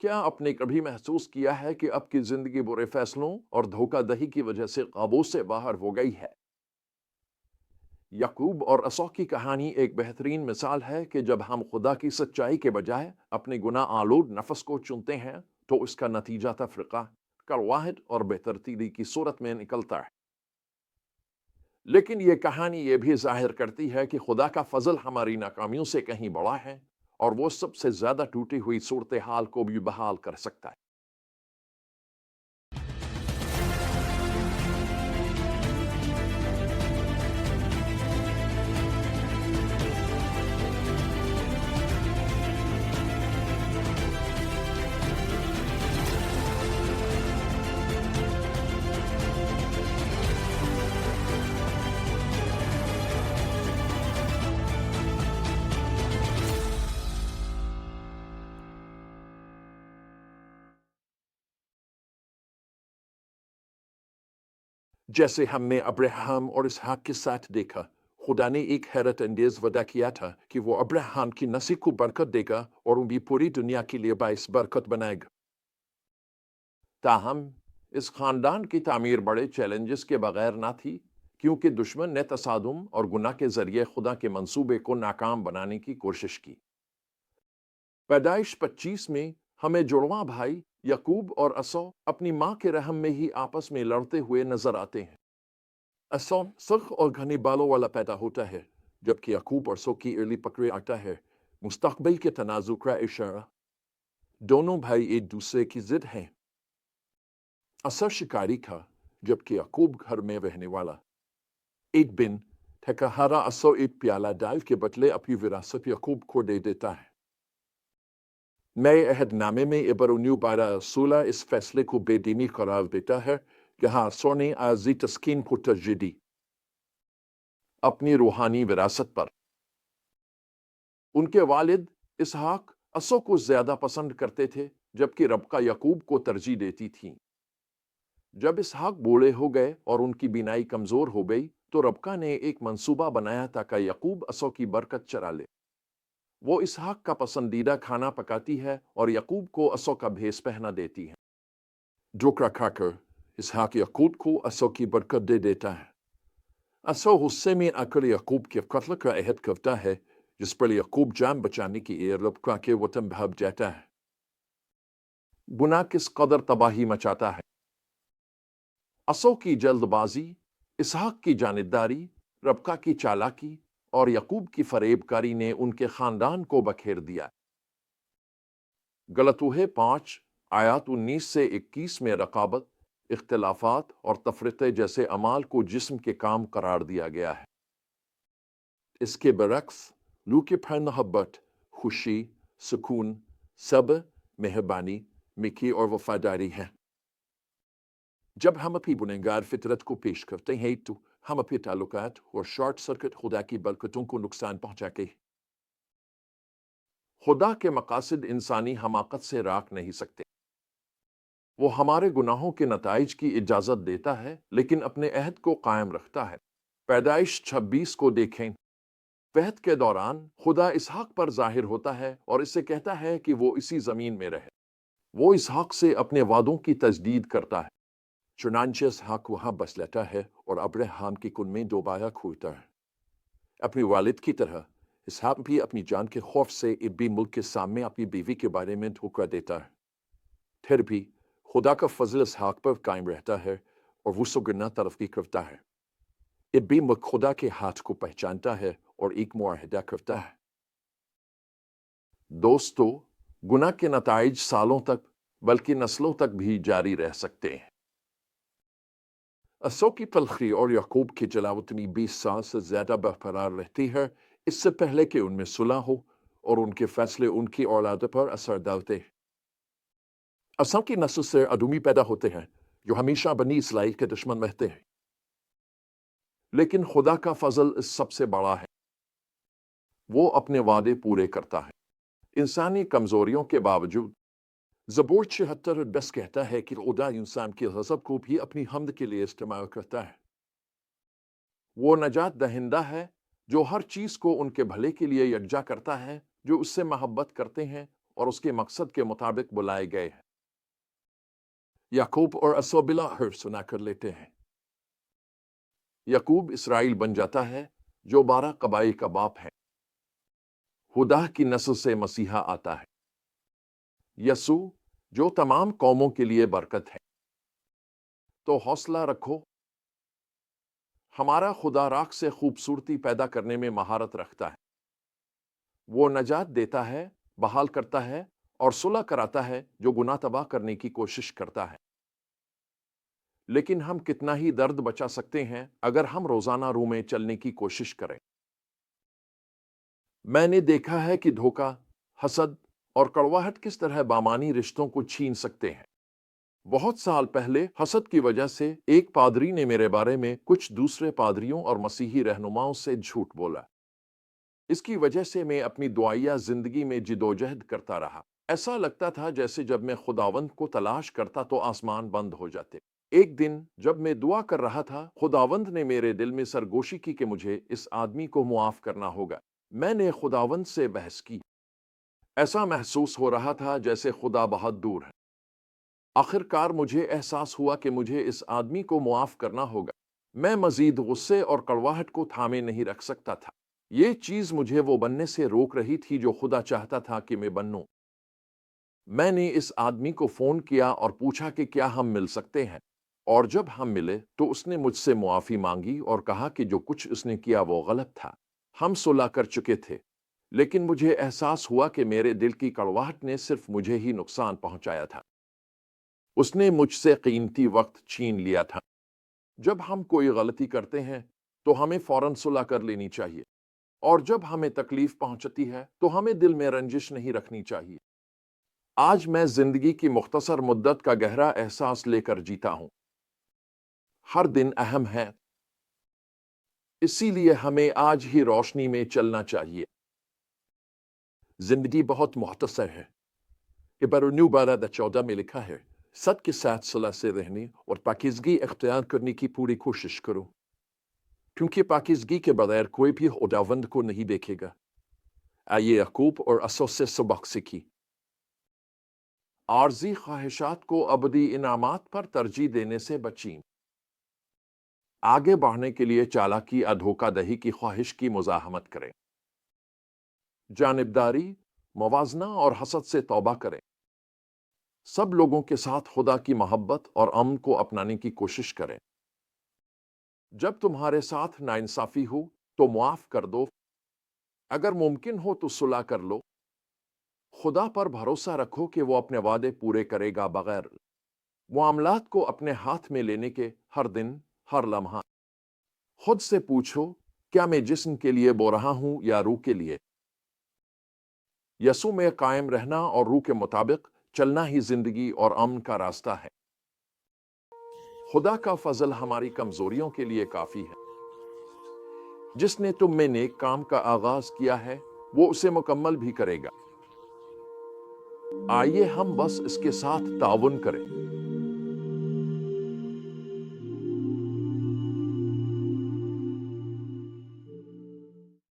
کیا آپ نے کبھی محسوس کیا ہے کہ آپ کی زندگی برے فیصلوں اور دھوکہ دہی کی وجہ سے قابو سے باہر ہو گئی ہے؟ یعقوب اور عیسیٰ کی کہانی ایک بہترین مثال ہے کہ جب ہم خدا کی سچائی کے بجائے اپنے گناہ آلود نفس کو چنتے ہیں تو اس کا نتیجہ تفرقہ، قرواہٹ اور بے ترتیبی کی صورت میں نکلتا ہے۔ لیکن یہ کہانی یہ بھی ظاہر کرتی ہے کہ خدا کا فضل ہماری ناکامیوں سے کہیں بڑا ہے، اور وہ سب سے زیادہ ٹوٹی ہوئی صورتحال کو بھی بحال کر سکتا ہے۔ جیسے ہم نے ابراہیم اور اسحاق کے ساتھ دیکھا، خدا نے ایک حیرت انگیز وعدہ کیا تھا کہ وہ ابراہیم کی نسل کو برکت دے گا اور ان بھی پوری دنیا کے لیے باعث برکت بنائے گا۔ تاہم اس خاندان کی تعمیر بڑے چیلنجز کے بغیر نہ تھی، کیونکہ دشمن نے تصادم اور گناہ کے ذریعے خدا کے منصوبے کو ناکام بنانے کی کوشش کی۔ پیدائش 25 میں ہمیں جڑواں بھائی یعقوب اور عیسیٰ اپنی ماں کے رحم میں ہی آپس میں لڑتے ہوئے نظر آتے ہیں۔ عیسیٰ سرخ اور گھنے بالوں والا پیدا ہوتا ہے، جبکہ یعقوب اور عیسیٰ کی ارلی پکڑے آتا ہے، مستقبل کے تنازع کا اشارہ۔ دونوں بھائی ایک دوسرے کی ضد ہیں۔ عیسیٰ شکاری تھا، جبکہ یعقوب گھر میں رہنے والا۔ ایک دن تھکہارا عیسیٰ ایک پیالہ ڈال کے بدلے اپنی وراثت یعقوب کو دے دیتا ہے۔ نئے عہد نامے میں عبرانیوں 12 اس فیصلے کو بے دینی قرار دیتا ہے، جہاں عیسیٰ نے عارضی تسکین کو ترجیح دی اپنی روحانی وراثت پر۔ ان کے والد اسحاق عیسیٰ کو زیادہ پسند کرتے تھے، جبکہ ربقہ یعقوب کو ترجیح دیتی تھیں۔ جب اسحاق بوڑھے ہو گئے اور ان کی بینائی کمزور ہو گئی تو ربقہ نے ایک منصوبہ بنایا تاکہ یعقوب عیسیٰ کی برکت چرا لے۔ وہ اسحاق کا پسندیدہ کھانا پکاتی ہے اور یعقوب کو عیسیٰ کا بھیس پہنا دیتی ہے۔ دھوکہ کھا کر اسحاق یعقوب کو عیسیٰ کی برکت دے دیتا ہے۔ عیسیٰ غصے میں آ کر یعقوب کے قتل کا عہد کرتا ہے، جس پر یعقوب جان بچانے کی ربقہ کے وطن بھاگ جاتا ہے۔ گناہ کس قدر تباہی مچاتا ہے۔ عیسیٰ کی جلد بازی، اسحاق کی جانبداری، ربقہ کی چالاکی اور یعقوب کی فریب کاری نے ان کے خاندان کو بکھیر دیا۔ غلطیہ 5 آیات 19 سے 21 میں رقابت، اختلافات اور تفرقے جیسے اعمال کو جسم کے کام قرار دیا گیا ہے۔ اس کے برعکس لوک پر محبت، خوشی، سکون، صبر، مہربانی، نیکی اور وفاداری ہے۔ جب ہم اپنی گنہگار فطرت کو پیش کرتے ہیں تو ہم اپنے تعلقات اور شارٹ سرکٹ خدا کی برکتوں کو نقصان پہنچاتے ہیں۔ خدا کے مقاصد انسانی حماقت سے راک نہیں سکتے۔ وہ ہمارے گناہوں کے نتائج کی اجازت دیتا ہے، لیکن اپنے عہد کو قائم رکھتا ہے۔ پیدائش 26 کو دیکھیں۔ عہد کے دوران خدا اسحاق پر ظاہر ہوتا ہے اور اسے کہتا ہے کہ وہ اسی زمین میں رہے۔ وہ اسحاق سے اپنے وعدوں کی تجدید کرتا ہے۔ چنانچہ اسحاق وہاں بس لیتا ہے اور ابراہیم کی کن میں دوبارہ کھوتا ہے۔ اپنے والد کی طرح اسحاق بھی اپنی جان کے خوف سے عربی ملک کے سامنے اپنی بیوی کے بارے میں دھوکہ دیتا ہے۔ پھر بھی خدا کا فضل اسحاق پر قائم رہتا ہے اور وہ سگنا ترقی کرتا ہے۔ عربی ملک خدا کے ہاتھ کو پہچانتا ہے اور ایک معاہدہ کرتا ہے۔ دوستو، گناہ کے نتائج سالوں تک بلکہ نسلوں تک بھی جاری رہ سکتے ہیں۔ عیسیٰ کی تلخی اور یعقوب کی جلاوطنی 20 سال سے زیادہ برقرار رہتی ہے، اس سے پہلے کہ ان میں صلح ہو اور ان کے فیصلے ان کی اولاد پر اثر ڈالتے ہیں۔ عیسیٰ کی نسل سے ادومی پیدا ہوتے ہیں جو ہمیشہ بنی اسرائیل کے دشمن رہتے ہیں۔ لیکن خدا کا فضل اس سب سے بڑا ہے۔ وہ اپنے وعدے پورے کرتا ہے۔ انسانی کمزوریوں کے باوجود زبور 76 کہتا ہے کہ خدا انسان کے غضب کو بھی اپنی حمد کے لیے استعمال کرتا ہے۔ وہ نجات دہندہ ہے جو ہر چیز کو ان کے بھلے کے لیے یکجا کرتا ہے، جو اس سے محبت کرتے ہیں اور اس کے مقصد کے مطابق بلائے گئے ہیں۔ یعقوب اور عیسو بلا سنا کر لیتے ہیں۔ یعقوب اسرائیل بن جاتا ہے جو 12 قبائل کا باپ ہے۔ ہدا کی نسل سے مسیحا آتا ہے۔ یسوع جو تمام قوموں کے لیے برکت ہے۔ تو حوصلہ رکھو، ہمارا خدا راکھ سے خوبصورتی پیدا کرنے میں مہارت رکھتا ہے۔ وہ نجات دیتا ہے، بحال کرتا ہے اور صلح کراتا ہے جو گناہ تباہ کرنے کی کوشش کرتا ہے۔ لیکن ہم کتنا ہی درد بچا سکتے ہیں اگر ہم روزانہ روح میں چلنے کی کوشش کریں۔ میں نے دیکھا ہے کہ دھوکہ، حسد اور کڑواہٹ کس طرح بامانی رشتوں کو چھین سکتے ہیں۔ بہت سال پہلے حسد کی وجہ سے ایک پادری نے میرے بارے میں کچھ دوسرے پادریوں اور مسیحی رہنماؤں سے جھوٹ بولا۔ اس کی وجہ سے میں اپنی دعائیہ زندگی میں جدوجہد کرتا رہا۔ ایسا لگتا تھا جیسے جب میں خداوند کو تلاش کرتا تو آسمان بند ہو جاتے۔ ایک دن جب میں دعا کر رہا تھا، خداوند نے میرے دل میں سرگوشی کی کہ مجھے اس آدمی کو معاف کرنا ہوگا۔ میں نے خداوند سے بحث کی۔ ایسا محسوس ہو رہا تھا جیسے خدا بہت دور ہے۔ آخر کار مجھے احساس ہوا کہ مجھے اس آدمی کو معاف کرنا ہوگا۔ میں مزید غصے اور کڑواہٹ کو تھامے نہیں رکھ سکتا تھا۔ یہ چیز مجھے وہ بننے سے روک رہی تھی جو خدا چاہتا تھا کہ میں بنوں۔ میں نے اس آدمی کو فون کیا اور پوچھا کہ کیا ہم مل سکتے ہیں، اور جب ہم ملے تو اس نے مجھ سے معافی مانگی اور کہا کہ جو کچھ اس نے کیا وہ غلط تھا۔ ہم صلح کر چکے تھے، لیکن مجھے احساس ہوا کہ میرے دل کی کڑواہٹ نے صرف مجھے ہی نقصان پہنچایا تھا۔ اس نے مجھ سے قیمتی وقت چھین لیا تھا۔ جب ہم کوئی غلطی کرتے ہیں تو ہمیں فوراً صلح کر لینی چاہیے، اور جب ہمیں تکلیف پہنچتی ہے تو ہمیں دل میں رنجش نہیں رکھنی چاہیے۔ آج میں زندگی کی مختصر مدت کا گہرا احساس لے کر جیتا ہوں۔ ہر دن اہم ہے، اسی لیے ہمیں آج ہی روشنی میں چلنا چاہیے۔ زندگی بہت مختصر ہے۔ عبرانیوں 12:14 میں لکھا ہے، سچ کے ساتھ صلح سے رہنے اور پاکیزگی اختیار کرنے کی پوری کوشش کرو، کیونکہ پاکیزگی کے بغیر کوئی بھی خداوند کو نہیں دیکھے گا۔ آئیے یعقوب اور عیسو سے سبق سیکھی۔ عارضی خواہشات کو ابدی انعامات پر ترجیح دینے سے بچیں۔ آگے بڑھنے کے لیے چالاکی یا دھوکہ دہی کی خواہش کی مزاحمت کریں۔ جانبداری، موازنہ اور حسد سے توبہ کریں۔ سب لوگوں کے ساتھ خدا کی محبت اور امن کو اپنانے کی کوشش کریں۔ جب تمہارے ساتھ ناانصافی ہو تو معاف کر دو۔ اگر ممکن ہو تو صلح کر لو۔ خدا پر بھروسہ رکھو کہ وہ اپنے وعدے پورے کرے گا۔ بغیر معاملات کو اپنے ہاتھ میں لینے کے ہر دن، ہر لمحہ خود سے پوچھو، کیا میں جسم کے لیے بو رہا ہوں یا روح کے لیے؟ یسوع میں قائم رہنا اور روح کے مطابق چلنا ہی زندگی اور امن کا راستہ ہے۔ خدا کا فضل ہماری کمزوریوں کے لیے کافی ہے۔ جس نے تم میں نیک کام کا آغاز کیا ہے وہ اسے مکمل بھی کرے گا۔ آئیے ہم بس اس کے ساتھ تعاون کریں۔